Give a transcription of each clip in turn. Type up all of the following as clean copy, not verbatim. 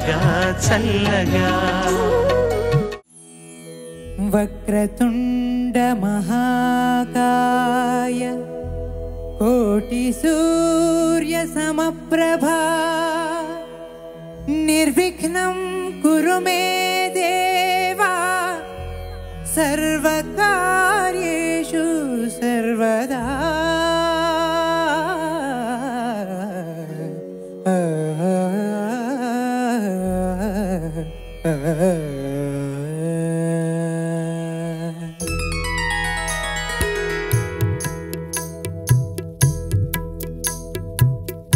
చల్లగా చల్లగా. వక్రతుండ మహాకాయ కోటి సూర్య సమప్రభా నిర్విఘ్నం కురు మే దేవా సర్వకార్యేషు సర్వదా.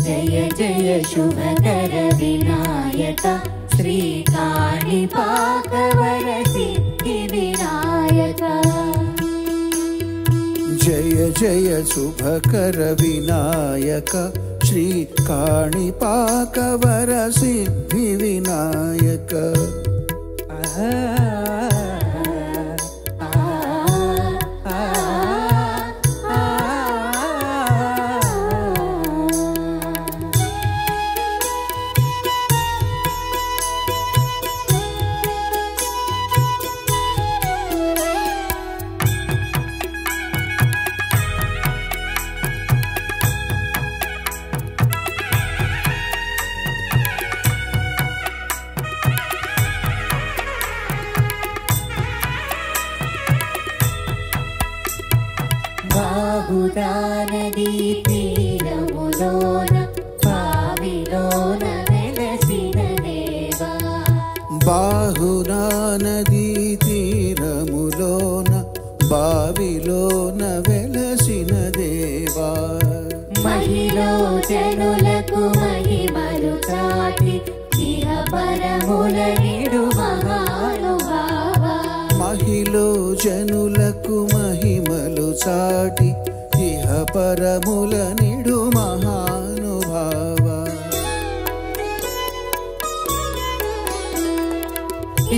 जय जय शुभकर विनायक श्रीकाणिपाकवर सिद्धि विनायक. जय जय शुभकर विनायक श्रीकाणिपाकवर सिद्धि विनायक. బాహుదా నదీ తీరములోన బావిలోన వెలసిన దేవా. బాహునా నదీ తీరములోన బావిలోన వెలసిన దేవా. మహిలో జనులకు మహిమలు చాటి ఇహ పరముల నిడు మహానుభావా. మహిలో జనులకు మహిమలు చాటి ఇహ పరముల నిడు మహానుభావ.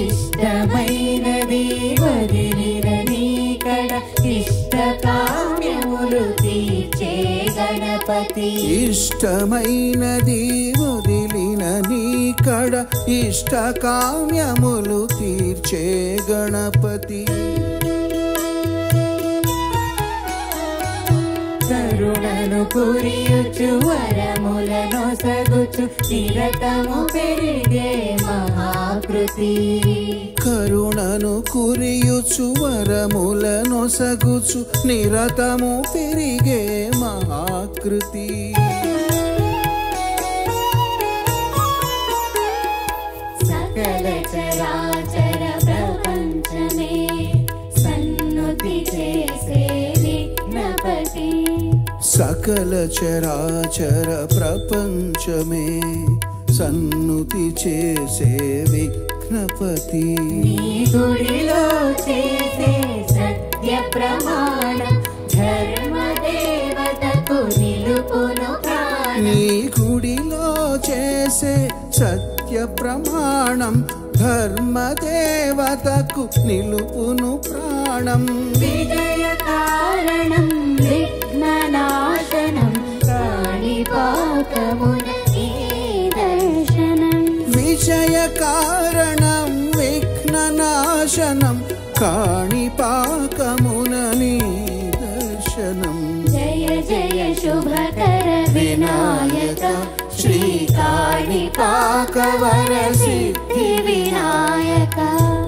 ఇష్టమైనది వదిలిరని కడ ఇష్ట కామ్యములు తీర్చే గణపతి. ఇష్టమైనది వదిలిన నీ కడ ఇష్ట కామ్యములు తీర్చే గణపతి. కరుణను కురియుచు వరములను సగుచు నిరతము పెరిగే మహాకృతి. కరుణను కురియుచు వరములను సగుచు నిరతము పెరిగే మహాకృతి. సకల చరాచర ప్రపంచమే సన్నుతి చేసే విఘ్నపతి. సకల చరాచర ప్రపంచమే సన్నుతి చేసే విఘ్నపతి. నీ గుడిలో చేసే సత్య ప్రమాణం ధర్మ దేవతకు నిలుపును ప్రాణం. నీ గుడిలో చేసే సత్య ప్రమాణం ధర్మ దేవతకు నిలుపును ప్రాణం. విజయ కారణం విఘ్ననాశనం కాణిపాకమున నీ దర్శనం. విజయ కారణం విఘ్ననాశనం కాణిపాకమున నీ దర్శనం. జయ జయ శుభకర వినాయక శ్రీకాణిపాకవర సిద్ధి వినాయక.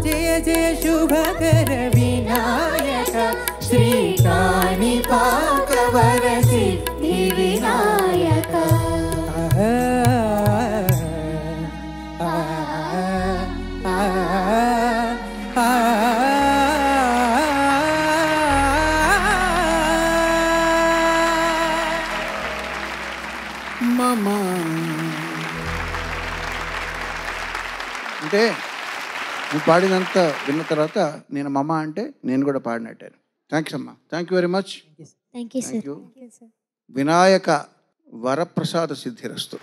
జయ జయ శుభకర వినాయక శ్రీకాణిపాకవర సిద్ధి వినాయక. మమ అంటే నువ్వు పాడినంత విన్న తర్వాత నేను మమ అంటే నేను కూడా పాడినట్టే. థ్యాంక్స్ అమ్మా. Thank you very much. Thank you sir. వినాయక వరప్రసాద సిద్ధిరస్తు.